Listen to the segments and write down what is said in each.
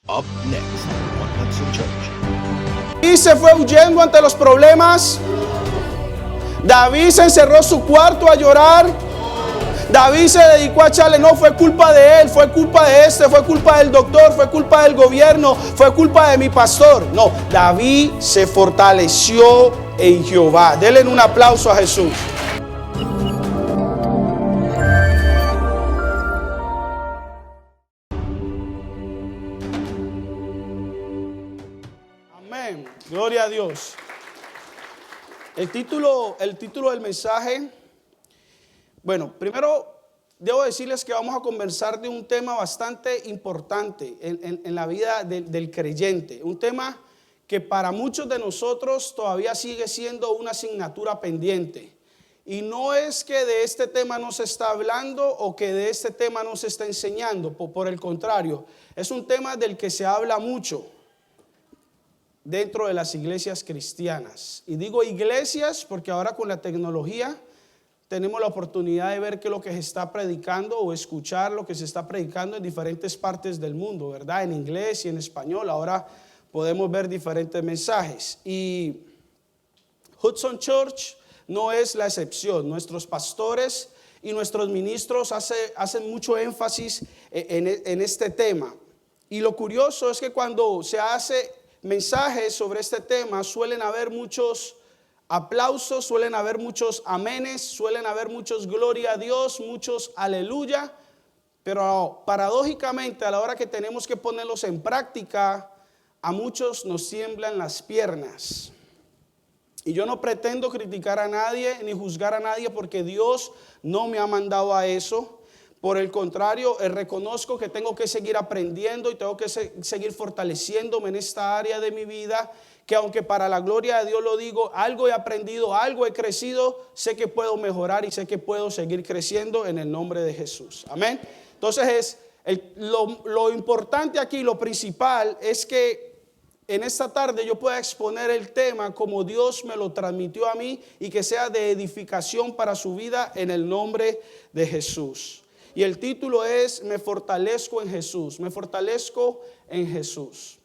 Up next on Hudson Church. Y se fue huyendo ante los problemas. David se encerró en su cuarto a llorar. David se dedicó a echarle, no fue culpa de él, fue culpa de fue culpa del doctor, fue culpa del gobierno, fue culpa de mi pastor. No, David se fortaleció en Jehová. Denle un aplauso a Jesús. Amén. Gloria a Dios. El título del mensaje. Bueno, primero debo decirles que vamos a conversar de un tema bastante importante en la vida del creyente. Un tema que para muchos de nosotros todavía sigue siendo una asignatura pendiente. Y no es que de este tema no se está hablando o que de este tema no se está enseñando. Por el contrario, es un tema del que se habla mucho dentro de las iglesias cristianas. Y digo iglesias porque ahora con la tecnología tenemos la oportunidad de ver qué es lo que se está predicando o escuchar lo que se está predicando en diferentes partes del mundo, ¿verdad? En inglés y en español. Ahora podemos ver diferentes mensajes. Y Hudson Church no es la excepción. Nuestros pastores y nuestros ministros hacen mucho énfasis en este tema. Y lo curioso es que cuando se hace mensajes sobre este tema suelen haber muchos aplausos, suelen haber muchos amenes, suelen haber muchos gloria a Dios, muchos aleluya, pero paradójicamente a la hora que tenemos que ponerlos en práctica, a muchos nos tiemblan las piernas. Y yo no pretendo criticar a nadie ni juzgar a nadie porque Dios no me ha mandado a eso. Por el contrario, reconozco que tengo que seguir aprendiendo y tengo que seguir fortaleciéndome en esta área de mi vida, que aunque para la gloria de Dios lo digo, algo he aprendido, algo he crecido, sé que puedo mejorar y sé que puedo seguir creciendo en el nombre de Jesús. Amén. Entonces lo importante aquí, lo principal es que en esta tarde yo pueda exponer el tema como Dios me lo transmitió a mí y que sea de edificación para su vida en el nombre de Jesús. Y el título es Me fortalezco en Jesús, me fortalezco en Jesús.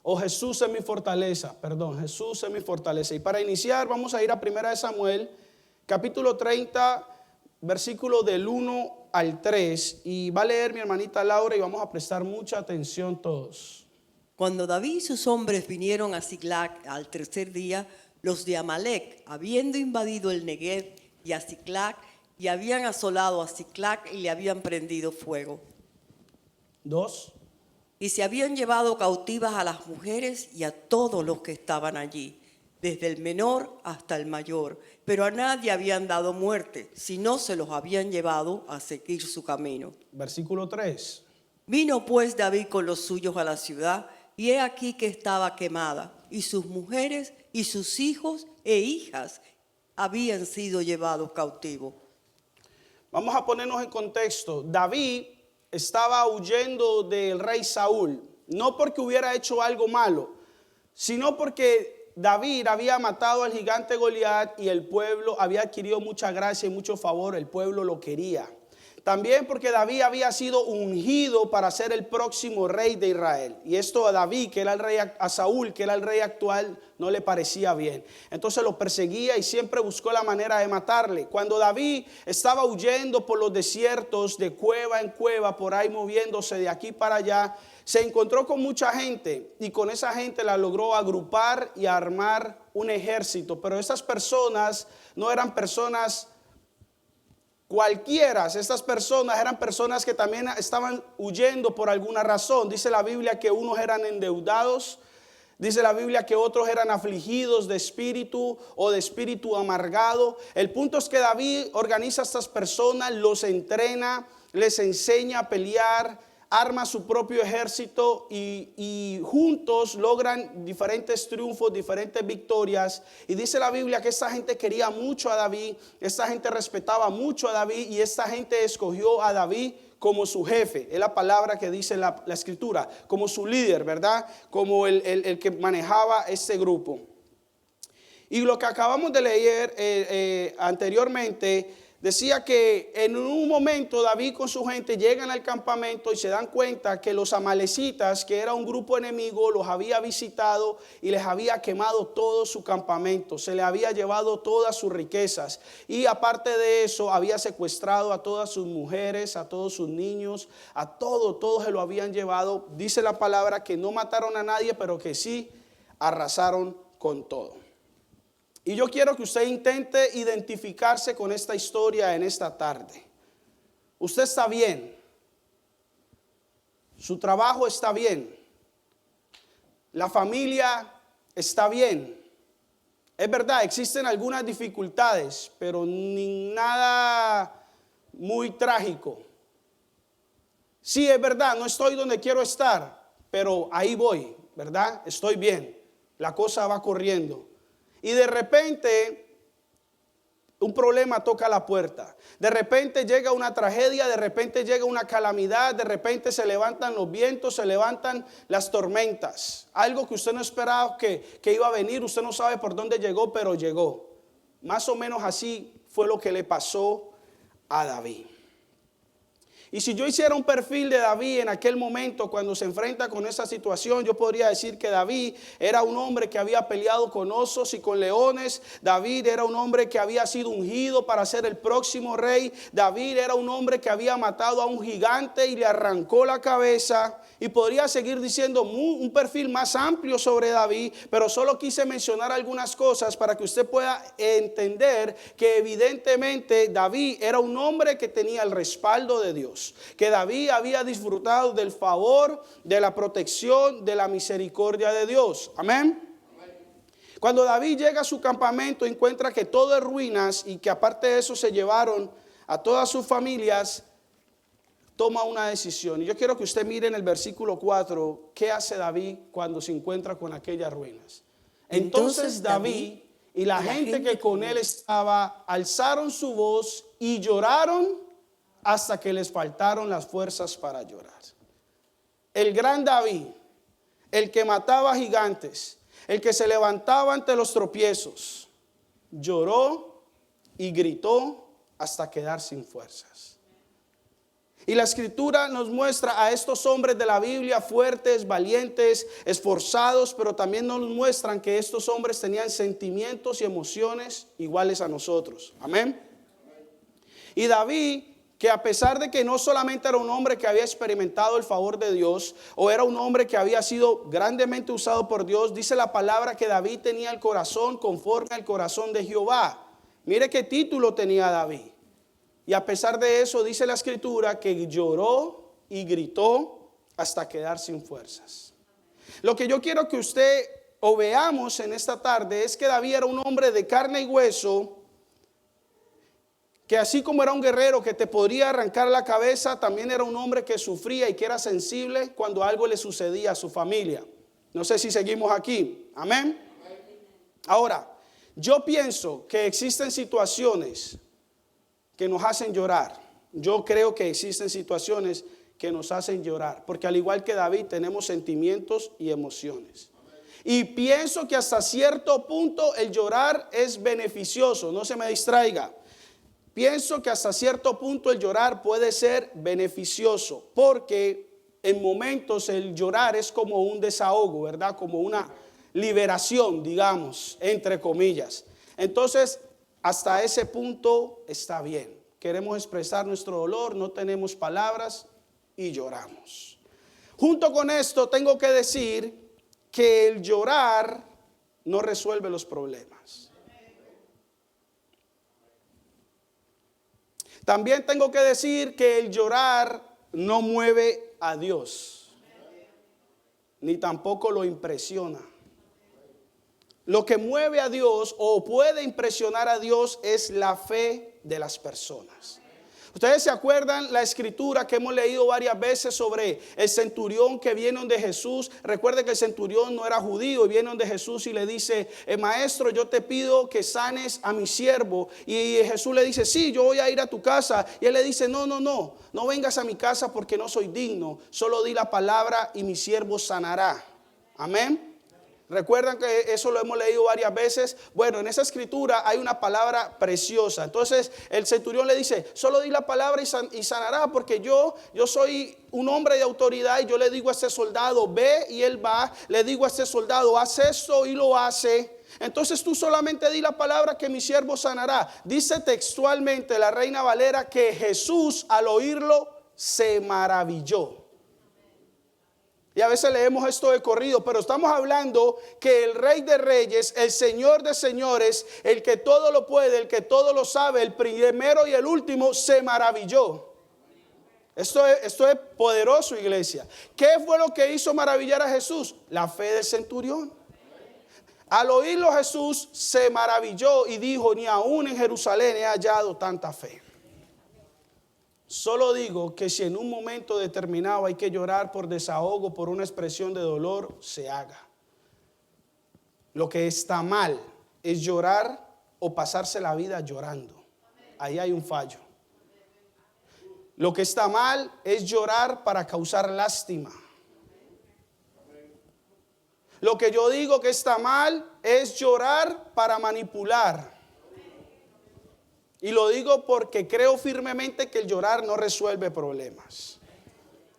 O Jesús es mi fortaleza, Jesús es mi fortaleza. Y para iniciar vamos a ir a 1 Samuel, capítulo 30, versículo del 1 al 3. Y va a leer mi hermanita Laura y vamos a prestar mucha atención todos. Cuando David y sus hombres vinieron a Siclag al tercer día, los de Amalec, habiendo invadido el Negev y a Siclag, y habían asolado a Siclag y le habían prendido fuego. 2. Y se habían llevado cautivas a las mujeres y a todos los que estaban allí, desde el menor hasta el mayor, pero a nadie habían dado muerte, sino se los habían llevado a seguir su camino. Versículo 3. Vino pues David con los suyos a la ciudad, y he aquí que estaba quemada, y sus mujeres y sus hijos e hijas habían sido llevados cautivos. Vamos a ponernos en contexto. David estaba huyendo del rey Saúl, no porque hubiera hecho algo malo, sino porque David había matado al gigante Goliat y el pueblo había adquirido mucha gracia y mucho favor, el pueblo lo quería. También porque David había sido ungido para ser el próximo rey de Israel. Y esto a David, que era el rey, a Saúl, que era el rey actual, no le parecía bien. Entonces lo perseguía y siempre buscó la manera de matarle. Cuando David estaba huyendo por los desiertos, de cueva en cueva, por ahí moviéndose de aquí para allá, se encontró con mucha gente y con esa gente la logró agrupar y armar un ejército. Pero esas personas no eran personas cualquiera, estas personas eran personas que también estaban huyendo por alguna razón. Dice la Biblia que unos eran endeudados, dice la Biblia que otros eran afligidos de espíritu o de espíritu amargado. El punto es que David organiza a estas personas, los entrena, les enseña a pelear, arma su propio ejército y juntos logran diferentes triunfos, diferentes victorias. Y dice la Biblia que esta gente quería mucho a David, esta gente respetaba mucho a David y esta gente escogió a David como su jefe. Es la palabra que dice la escritura, como su líder, ¿verdad? Como el que manejaba este grupo. Y lo que acabamos de leer anteriormente, decía que en un momento David con su gente llegan al campamento y se dan cuenta que los amalecitas, que era un grupo enemigo, los había visitado y les había quemado todo su campamento, se le había llevado todas sus riquezas y aparte de eso había secuestrado a todas sus mujeres, a todos sus niños, a todos se lo habían llevado. Dice la palabra que no mataron a nadie, pero que sí arrasaron con todo. Y yo quiero que usted intente identificarse con esta historia en esta tarde. Usted está bien. Su trabajo está bien. La familia está bien. Es verdad, existen algunas dificultades, pero ni nada muy trágico. Sí, es verdad, no estoy donde quiero estar, pero ahí voy, ¿verdad? Estoy bien. La cosa va corriendo. Y de repente un problema toca la puerta. De repente llega una tragedia, de repente llega una calamidad, de repente se levantan los vientos, se levantan las tormentas. Algo que usted no esperaba que iba a venir, usted no sabe por dónde llegó, pero llegó. Más o menos así fue lo que le pasó a David. Y si yo hiciera un perfil de David en aquel momento cuando se enfrenta con esa situación, yo podría decir que David era un hombre que había peleado con osos y con leones. David era un hombre que había sido ungido para ser el próximo rey. David era un hombre que había matado a un gigante y le arrancó la cabeza. Y podría seguir diciendo un perfil más amplio sobre David, pero solo quise mencionar algunas cosas para que usted pueda entender que evidentemente David era un hombre que tenía el respaldo de Dios, que David había disfrutado del favor, de la protección, de la misericordia de Dios. Amén. Cuando David llega a su campamento, encuentra que todo es ruinas y que aparte de eso se llevaron a todas sus familias. Toma una decisión. Y yo quiero que usted mire en el versículo 4 qué hace David cuando se encuentra con aquellas ruinas. Entonces David y la gente que con él estaba alzaron su voz y lloraron hasta que les faltaron las fuerzas para llorar. El gran David, el que mataba gigantes, el que se levantaba ante los tropiezos, lloró y gritó hasta quedar sin fuerzas. Y la escritura nos muestra a estos hombres de la Biblia fuertes, valientes, esforzados, pero también nos muestran que estos hombres tenían sentimientos y emociones iguales a nosotros. Amén. Y David, que a pesar de que no solamente era un hombre que había experimentado el favor de Dios, o era un hombre que había sido grandemente usado por Dios, dice la palabra que David tenía el corazón conforme al corazón de Jehová. Mire qué título tenía David. Y a pesar de eso, dice la escritura que lloró y gritó hasta quedar sin fuerzas. Lo que yo quiero que usted o veamos en esta tarde es que David era un hombre de carne y hueso, que así como era un guerrero que te podría arrancar la cabeza, también era un hombre que sufría y que era sensible cuando algo le sucedía a su familia. No sé si seguimos aquí. Amén. Ahora, yo pienso que existen situaciones que nos hacen llorar. Yo creo que existen situaciones que nos hacen llorar, porque al igual que David tenemos sentimientos y emociones. Y pienso que hasta cierto punto el llorar es beneficioso, no se me distraiga. Pienso que hasta cierto punto el llorar puede ser beneficioso, porque en momentos el llorar es como un desahogo, ¿verdad? Como una liberación, digamos, entre comillas. Entonces, hasta ese punto está bien. Queremos expresar nuestro dolor, no tenemos palabras y lloramos. Junto con esto tengo que decir que el llorar no resuelve los problemas. También tengo que decir que el llorar no mueve a Dios, ni tampoco lo impresiona. Lo que mueve a Dios o puede impresionar a Dios es la fe de las personas. Ustedes se acuerdan la escritura que hemos leído varias veces sobre el centurión que viene donde Jesús. Recuerde que el centurión no era judío y viene donde Jesús y le dice: maestro, yo te pido que sanes a mi siervo. Y Jesús le dice: sí, yo voy a ir a tu casa. Y él le dice: no vengas a mi casa porque no soy digno. Solo di la palabra y mi siervo sanará. Amén. Recuerdan que eso lo hemos leído varias veces. Bueno, en esa escritura hay una palabra preciosa. Entonces el centurión le dice, solo di la palabra y sanará, porque yo soy un hombre de autoridad y yo le digo a este soldado, ve, y él va. Le digo a este soldado, haz esto, y lo hace. Entonces tú solamente di la palabra que mi siervo sanará. Dice textualmente la Reina Valera que Jesús al oírlo se maravilló. Y a veces leemos esto de corrido, pero estamos hablando que el Rey de Reyes, el Señor de Señores, el que todo lo puede, el que todo lo sabe, el primero y el último, se maravilló. Esto es poderoso, iglesia. ¿Qué fue lo que hizo maravillar a Jesús? La fe del centurión. Al oírlo Jesús se maravilló y dijo, ni aún en Jerusalén he hallado tanta fe. Solo digo que si en un momento determinado hay que llorar por desahogo, por una expresión de dolor, se haga. Lo que está mal es llorar o pasarse la vida llorando. Ahí hay un fallo. Lo que está mal es llorar para causar lástima. Lo que yo digo que está mal es llorar para manipular. Y lo digo porque creo firmemente que el llorar no resuelve problemas.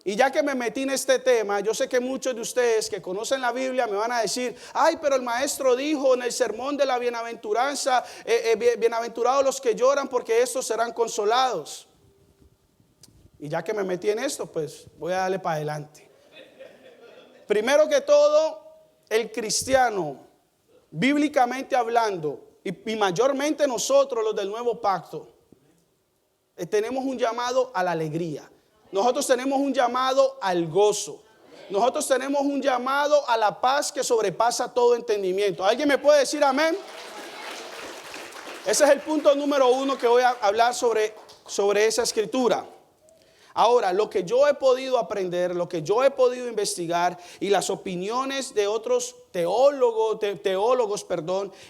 Y ya que me metí en este tema, yo sé que muchos de ustedes que conocen la Biblia me van a decir, ay, pero el maestro dijo en el sermón de la bienaventuranza, bienaventurados los que lloran porque estos serán consolados. Y ya que me metí en esto, pues voy a darle para adelante. Primero que todo, el cristiano, bíblicamente hablando, y mayormente nosotros los del nuevo pacto, tenemos un llamado a la alegría. Nosotros tenemos un llamado al gozo. Nosotros tenemos un llamado a la paz que sobrepasa todo entendimiento. ¿Alguien me puede decir amén? Ese es el punto número 1 que voy a hablar sobre esa escritura. Ahora, lo que yo he podido aprender, lo que yo he podido investigar y las opiniones de otros teólogos,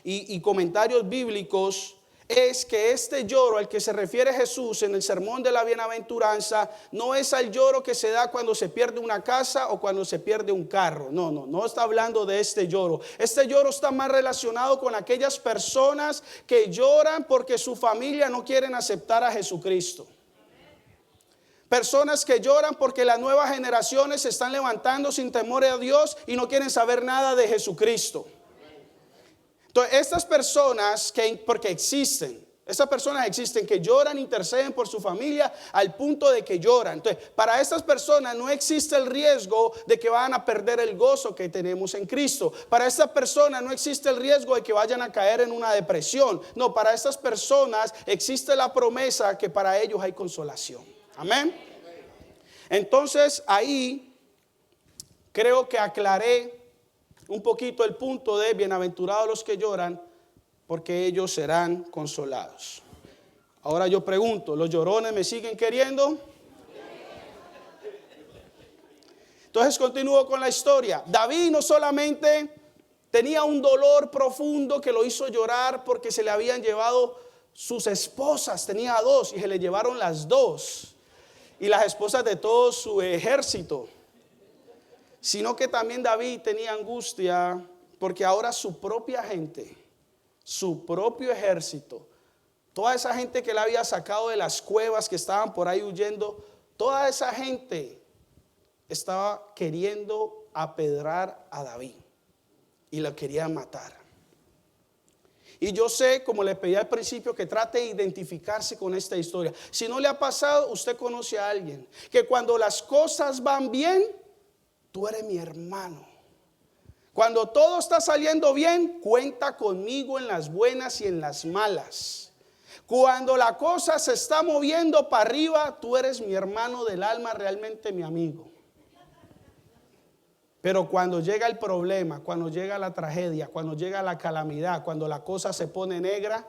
y comentarios bíblicos es que este lloro al que se refiere Jesús en el sermón de la bienaventuranza no es al lloro que se da cuando se pierde una casa o cuando se pierde un carro. No está hablando de este lloro. Este lloro está más relacionado con aquellas personas que lloran porque su familia no quieren aceptar a Jesucristo. Personas que lloran porque las nuevas generaciones se están levantando sin temor a Dios y no quieren saber nada de Jesucristo. Entonces, estas personas porque existen, estas personas existen que lloran, interceden por su familia al punto de que lloran. Entonces, para estas personas no existe el riesgo de que vayan a perder el gozo que tenemos en Cristo. Para estas personas no existe el riesgo de que vayan a caer en una depresión. No, para estas personas existe la promesa que para ellos hay consolación. Amén. Entonces ahí creo que aclaré un poquito el punto de bienaventurados los que lloran, porque ellos serán consolados. Ahora yo pregunto, ¿los llorones me siguen queriendo? Entonces continúo con la historia. David no solamente tenía un dolor profundo que lo hizo llorar porque se le habían llevado sus esposas, tenía 2 y se le llevaron las 2. Y las esposas de todo su ejército, sino que también David tenía angustia porque ahora su propia gente, su propio ejército, toda esa gente que él había sacado de las cuevas que estaban por ahí huyendo, toda esa gente estaba queriendo apedrar a David y lo querían matar. Y yo sé, como le pedí al principio, que trate de identificarse con esta historia. Si no le ha pasado, usted conoce a alguien que cuando las cosas van bien, tú eres mi hermano. Cuando todo está saliendo bien, cuenta conmigo en las buenas y en las malas. Cuando la cosa se está moviendo para arriba, tú eres mi hermano del alma, realmente mi amigo. Pero cuando llega el problema, cuando llega la tragedia, cuando llega la calamidad, cuando la cosa se pone negra,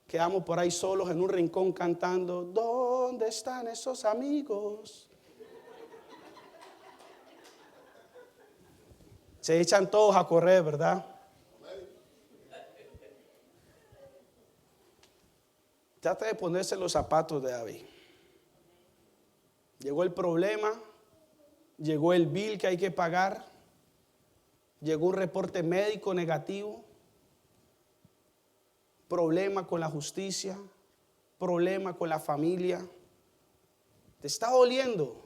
quedamos por ahí solos en un rincón cantando, ¿dónde están esos amigos? Se echan todos a correr, ¿verdad? Trata de ponerse los zapatos de David. Llegó el problema. Llegó el bill que hay que pagar. llegó un reporte médico negativo, problema con la justicia, problema con la familia. Te está doliendo.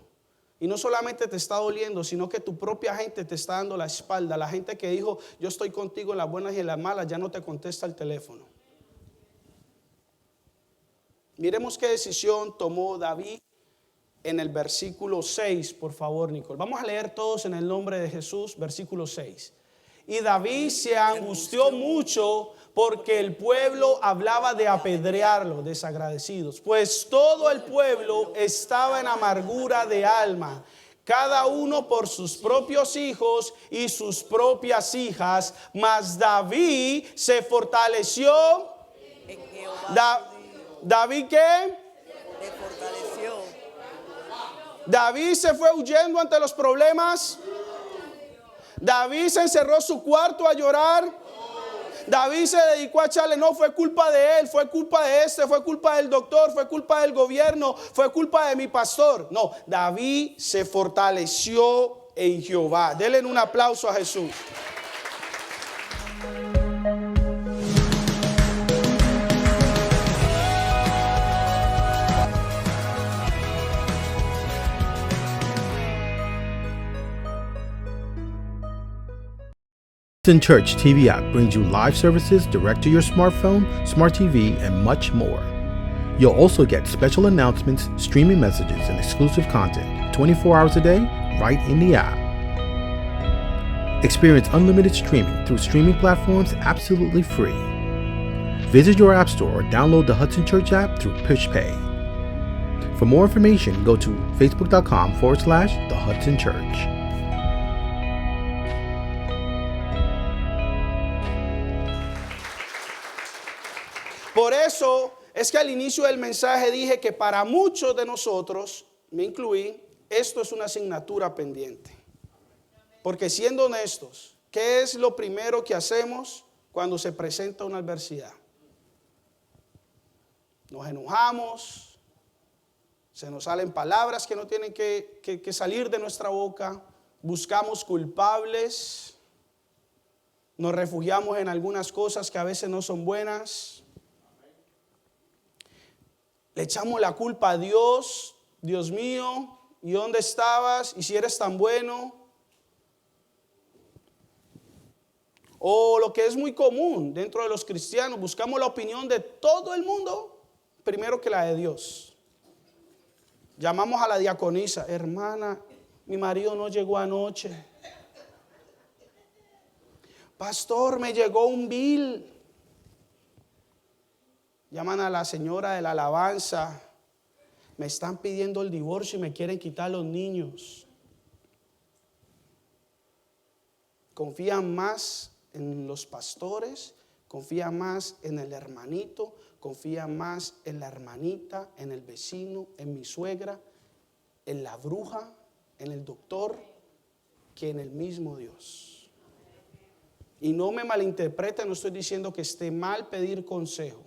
Y no solamente te está doliendo, sino que tu propia gente te está dando la espalda. La gente que dijo, yo estoy contigo en las buenas y en las malas, ya no te contesta el teléfono. Miremos qué decisión tomó David en el versículo 6, por favor, Nicole. Vamos a leer todos en el nombre de Jesús, versículo 6. Y David se angustió mucho porque el pueblo hablaba de apedrearlo, desagradecidos. Pues todo el pueblo estaba en amargura de alma, cada uno por sus propios hijos y sus propias hijas. Mas David se fortaleció. En Jehová. ¿David qué? Se fortaleció. David se fue huyendo ante los problemas. David se encerró en su cuarto a llorar. David se dedicó a echarle, no fue culpa de él, fue culpa de este, fue culpa del doctor, fue culpa del gobierno, fue culpa de mi pastor. No, David se fortaleció en Jehová. Denle un aplauso a Jesús. Hudson Church TV app brings you live services direct to your smartphone, smart TV, and much more. You'll also get special announcements, streaming messages, and exclusive content 24 hours a day right in the app. Experience unlimited streaming through streaming platforms absolutely free. Visit your app store or download the Hudson Church app through PushPay. For more information, go to facebook.com/The Hudson Church. Por eso es que al inicio del mensaje dije que para muchos de nosotros, me incluí, esto es una asignatura pendiente. Porque siendo honestos, ¿qué es lo primero que hacemos cuando se presenta una adversidad? Nos enojamos, se nos salen palabras que no tienen que salir de nuestra boca, buscamos culpables, nos refugiamos en algunas cosas que a veces no son buenas. Le echamos la culpa a Dios. Dios mío, ¿y dónde estabas? ¿Y si eres tan bueno? O lo que es muy común dentro de los cristianos, buscamos la opinión de todo el mundo primero que la de Dios. Llamamos a la diaconisa, hermana, mi marido no llegó anoche. Pastor, me llegó un bill. Llaman a la señora de la alabanza, me están pidiendo el divorcio y me quieren quitar los niños. Confían más en los pastores, confían más en el hermanito, confían más en la hermanita, en el vecino, en mi suegra, en la bruja, en el doctor, que en el mismo Dios. Y no me malinterpreten, no estoy diciendo que esté mal pedir consejo.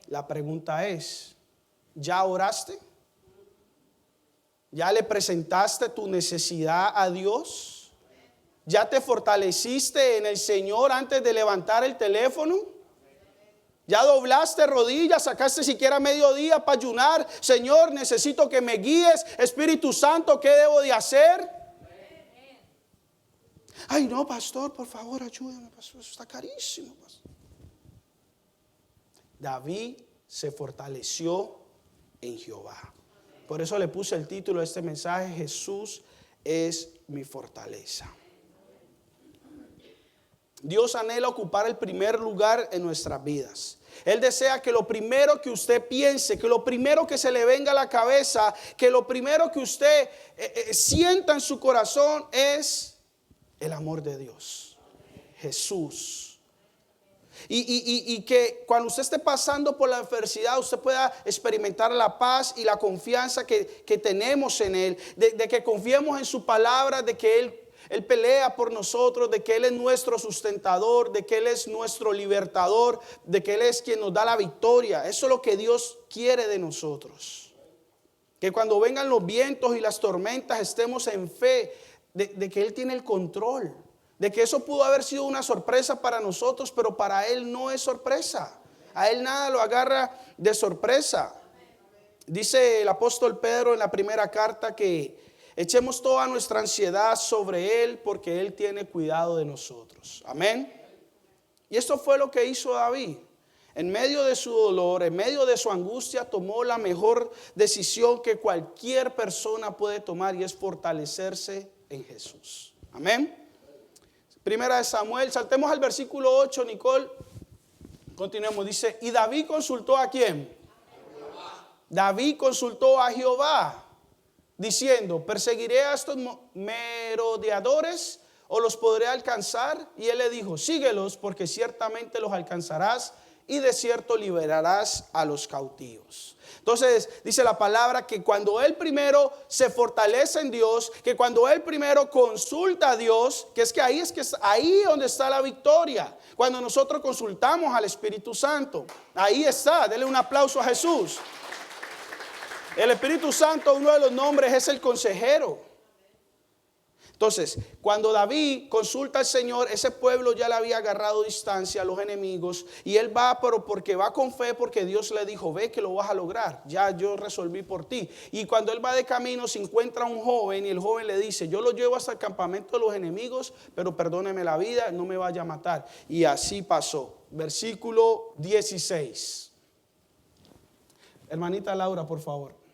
La pregunta es, ¿ya oraste? ¿Ya le presentaste tu necesidad a Dios? ¿Ya te fortaleciste en el Señor antes de levantar el teléfono? ¿Ya doblaste rodillas, sacaste siquiera mediodía para ayunar? Señor, necesito que me guíes. Espíritu Santo, ¿qué debo de hacer? Ay, no, pastor, por favor, ayúdame, pastor, eso está carísimo, pastor. David se fortaleció en Jehová. Por eso le puse el título de este mensaje, Jesús es mi fortaleza. Dios anhela ocupar el primer lugar en nuestras vidas. Él desea que lo primero que usted piense, que lo primero que se le venga a la cabeza, que lo primero que usted sienta en su corazón es el amor de Dios, Jesús. Y que cuando usted esté pasando por la adversidad, usted pueda experimentar la paz y la confianza que tenemos en Él, de que confiemos en su palabra, de que Él pelea por nosotros, de que Él es nuestro sustentador, de que Él es nuestro libertador, de que Él es quien nos da la victoria. Eso es lo que Dios quiere de nosotros. Que cuando vengan los vientos y las tormentas estemos en fe de que Él tiene el control. De que eso pudo haber sido una sorpresa para nosotros, pero para Él no es sorpresa. A Él nada lo agarra de sorpresa. Dice el apóstol Pedro en la primera carta que echemos toda nuestra ansiedad sobre Él porque Él tiene cuidado de nosotros. Amén. Y esto fue lo que hizo David. En medio de su dolor, en medio de su angustia, tomó la mejor decisión que cualquier persona puede tomar y es fortalecerse en Jesús. Amén. Primera de Samuel, saltemos al versículo 8, Nicole. Continuemos, dice, y David consultó ¿a quién? David consultó a Jehová, diciendo, ¿perseguiré a estos merodeadores o los podré alcanzar? Y él le dijo, síguelos porque ciertamente los alcanzarás y de cierto liberarás a los cautivos. Entonces dice la palabra que cuando él primero se fortalece en Dios, que cuando él primero consulta a Dios, que es ahí donde está la victoria. Cuando nosotros consultamos al Espíritu Santo, ahí está. Denle un aplauso a Jesús. El Espíritu Santo, uno de los nombres es el consejero. Entonces, cuando David consulta al Señor, ese pueblo ya le había agarrado distancia a los enemigos y él va, pero porque va con fe, porque Dios le dijo, ve que lo vas a lograr, ya yo resolví por ti. Y cuando él va de camino se encuentra un joven y el joven le dice, yo lo llevo hasta el campamento de los enemigos, pero perdóneme la vida, no me vaya a matar. Y así pasó. Versículo 16. Hermanita Laura, por favor.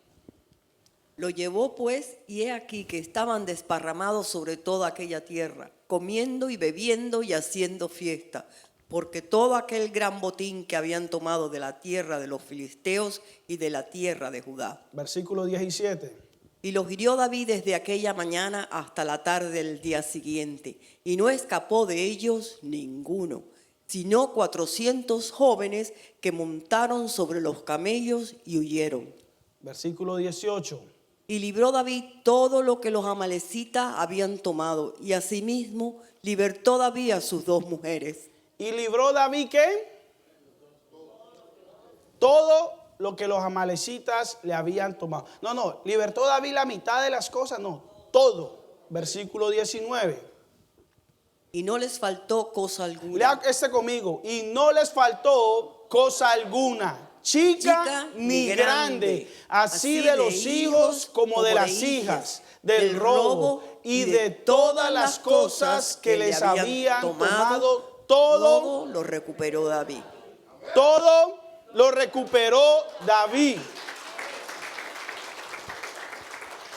Lo llevó pues, y he aquí que estaban desparramados sobre toda aquella tierra, comiendo y bebiendo y haciendo fiesta, porque todo aquel gran botín que habían tomado de la tierra de los filisteos y de la tierra de Judá. Versículo 17. Y los hirió David desde aquella mañana hasta la tarde del día siguiente, y no escapó de ellos ninguno, sino 400 jóvenes que montaron sobre los camellos y huyeron. Versículo 18. Y libró David todo lo que los amalecitas habían tomado, y asimismo libertó David a sus 2 mujeres. ¿Y libró David qué? Todo lo que los amalecitas le habían tomado. No, libertó David la mitad de las cosas, no, todo. Versículo 19. Y no les faltó cosa alguna. Lea este conmigo. Y no les faltó cosa alguna. Chica ni grande, así de los hijos como de las hijas, del robo y de todas las cosas que les habían tomado, todo lo recuperó David. Todo lo recuperó David.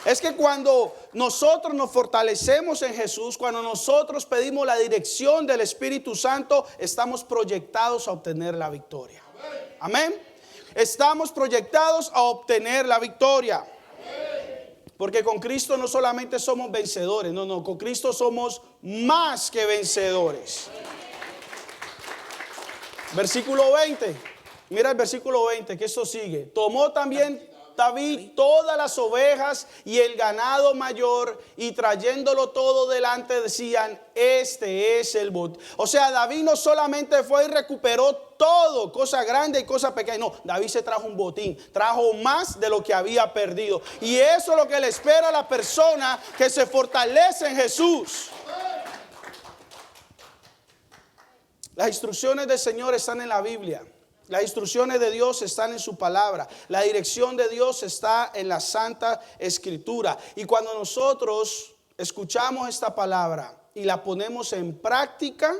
Es que cuando nosotros nos fortalecemos en Jesús, cuando nosotros pedimos la dirección del Espíritu Santo, estamos proyectados a obtener la victoria. Amén. Estamos proyectados a obtener la victoria. Porque con Cristo no solamente somos vencedores, no, con Cristo somos más que vencedores. Versículo 20. Mira el versículo 20, que esto sigue. Tomó también David todas las ovejas y el ganado mayor, y trayéndolo todo delante decían, este es el botín. O sea, David no solamente fue y recuperó todo, cosa grande y cosa pequeña. No, David se trajo un botín, trajo más de lo que había perdido. Y eso es lo que le espera a la persona que se fortalece en Jesús. Las instrucciones del Señor están en la Biblia. Las instrucciones de Dios están en su palabra. La dirección de Dios está en la Santa Escritura. Y cuando nosotros escuchamos esta palabra y la ponemos en práctica,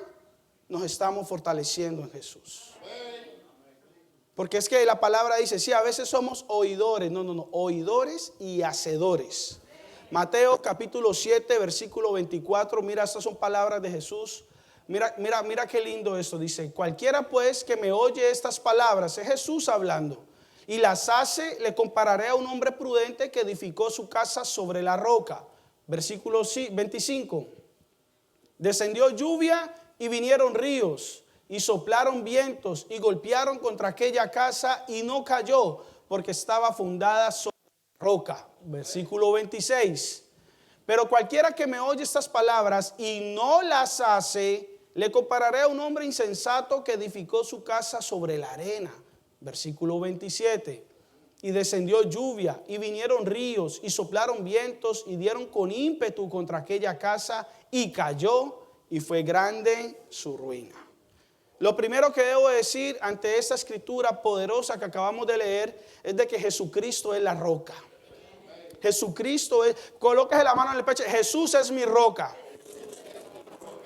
nos estamos fortaleciendo en Jesús. Porque es que la palabra dice, sí, a veces somos oidores. No, oidores y hacedores. Mateo capítulo 7, versículo 24. Mira, estas son palabras de Jesús. Mira qué lindo esto. Dice, cualquiera pues que me oye estas palabras, es Jesús hablando, y las hace, le compararé a un hombre prudente que edificó su casa sobre la roca. Versículo 25. Descendió lluvia y vinieron ríos y soplaron vientos y golpearon contra aquella casa y no cayó porque estaba fundada sobre la roca. Versículo 26. Pero cualquiera que me oye estas palabras y no las hace, le compararé a un hombre insensato que edificó su casa sobre la arena. Versículo 27. y descendió lluvia, y vinieron ríos, y soplaron vientos, y dieron con ímpetu contra aquella casa, y cayó, y fue grande su ruina. Lo primero que debo decir ante esta escritura poderosa que acabamos de leer es de que Jesucristo es la roca. Jesucristo es, colóquese la mano en el pecho, Jesús es mi roca.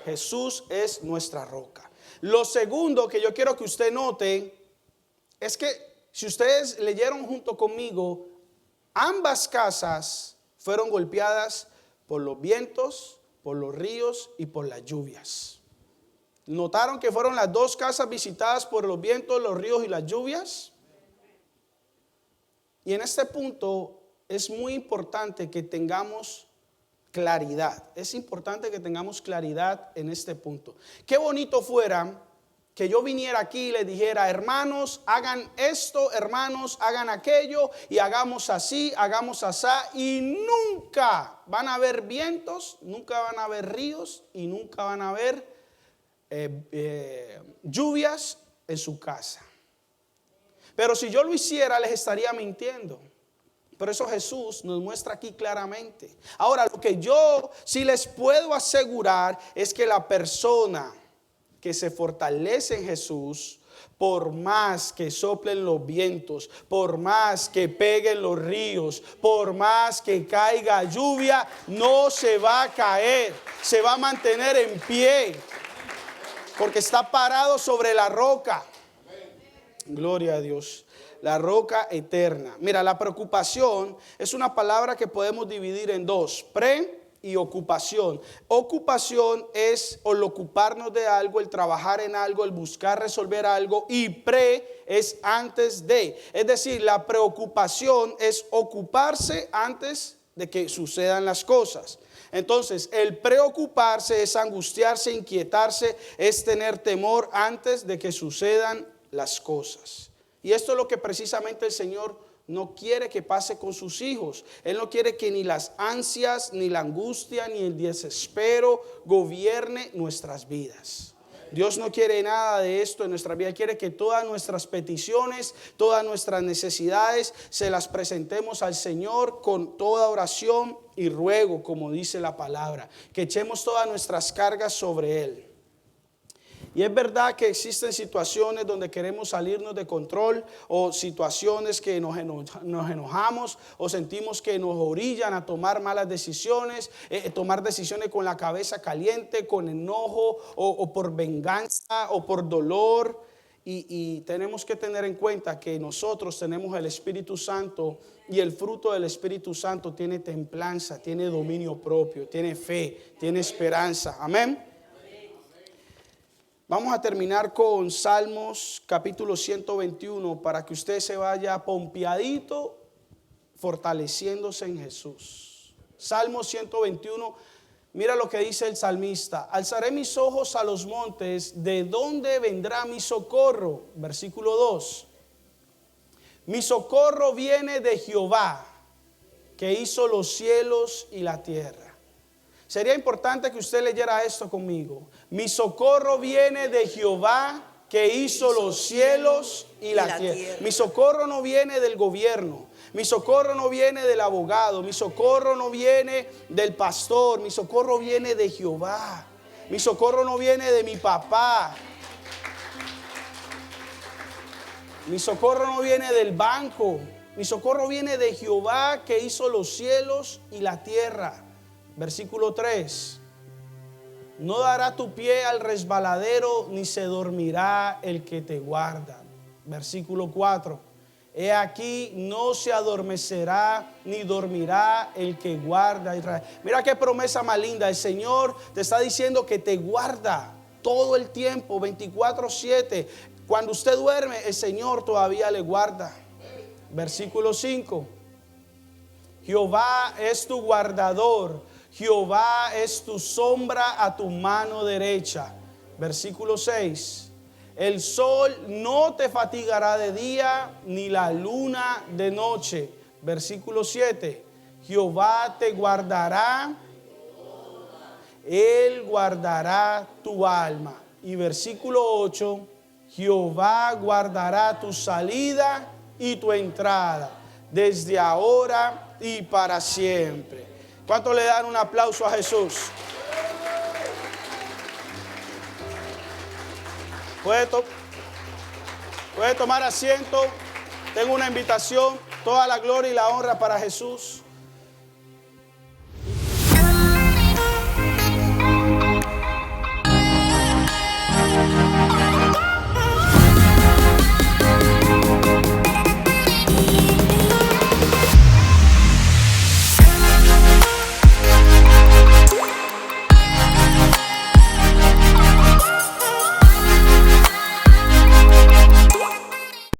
Jesús es nuestra roca. Lo segundo que yo quiero que usted note es que si ustedes leyeron junto conmigo, ambas casas fueron golpeadas por los vientos, por los ríos y por las lluvias. ¿Notaron que fueron las dos casas visitadas por los vientos, los ríos y las lluvias? Y en este punto es muy importante que tengamos claridad. Es importante que tengamos claridad en este punto. Qué bonito fuera que yo viniera aquí y le dijera, hermanos, hagan esto, hermanos, hagan aquello, y hagamos así, hagamos asá, y nunca van a haber vientos, nunca van a haber ríos, y nunca van a haber lluvias en su casa. Pero si yo lo hiciera, les estaría mintiendo. Por eso Jesús nos muestra aquí claramente. Ahora, lo que yo sí les puedo asegurar es que la persona que se fortalece en Jesús, por más que soplen los vientos, por más que peguen los ríos, por más que caiga lluvia, no se va a caer, se va a mantener en pie, porque está parado sobre la roca. Gloria a Dios. La roca eterna. Mira, la preocupación es una palabra que podemos dividir en dos: pre y ocupación. Ocupación es el ocuparnos de algo, el trabajar en algo, el buscar resolver algo, y pre es antes de. Es decir, la preocupación es ocuparse antes de que sucedan las cosas. Entonces, el preocuparse es angustiarse, inquietarse, es tener temor antes de que sucedan las cosas. Y esto es lo que precisamente el Señor no quiere que pase con sus hijos. Él no quiere que ni las ansias, ni la angustia, ni el desespero gobierne nuestras vidas. Dios no quiere nada de esto en nuestra vida. Él quiere que todas nuestras peticiones, todas nuestras necesidades, se las presentemos al Señor con toda oración y ruego, como dice la palabra. Que echemos todas nuestras cargas sobre Él. Y es verdad que existen situaciones donde queremos salirnos de control, o situaciones que nos enojamos o sentimos que nos orillan a tomar malas decisiones, tomar decisiones con la cabeza caliente, con enojo o por venganza o por dolor. Y tenemos que tener en cuenta que nosotros tenemos el Espíritu Santo, y el fruto del Espíritu Santo tiene templanza, tiene dominio propio, tiene fe, tiene esperanza. Amén. Vamos a terminar con Salmos capítulo 121 para que usted se vaya pompeadito, fortaleciéndose en Jesús. Salmos 121, mira lo que dice el salmista: alzaré mis ojos a los montes, ¿de dónde vendrá mi socorro? Versículo 2. Mi socorro viene de Jehová, que hizo los cielos y la tierra. Sería importante que usted leyera esto conmigo. Mi socorro viene de Jehová, que hizo los cielos y la tierra. Mi socorro no viene del gobierno. Mi socorro no viene del abogado. Mi socorro no viene del pastor. Mi socorro viene de Jehová. Mi socorro no viene de mi papá. Mi socorro no viene del banco. Mi socorro viene de Jehová, que hizo los cielos y la tierra. Versículo 3. No dará tu pie al resbaladero, ni se dormirá el que te guarda. Versículo 4. He aquí, no se adormecerá ni dormirá el que guarda a Israel. Mira qué promesa más linda. El Señor te está diciendo que te guarda todo el tiempo, 24/7. Cuando usted duerme, el Señor todavía le guarda. Versículo 5. Jehová es tu guardador. Jehová es tu sombra a tu mano derecha. Versículo 6. El sol no te fatigará de día, ni la luna de noche. Versículo 7. Jehová te guardará. Él guardará tu alma. Y versículo 8. Jehová guardará tu salida y tu entrada, desde ahora y para siempre. ¿Cuánto le dan un aplauso a Jesús? Puede tomar asiento. Tengo una invitación. Toda la gloria y la honra para Jesús.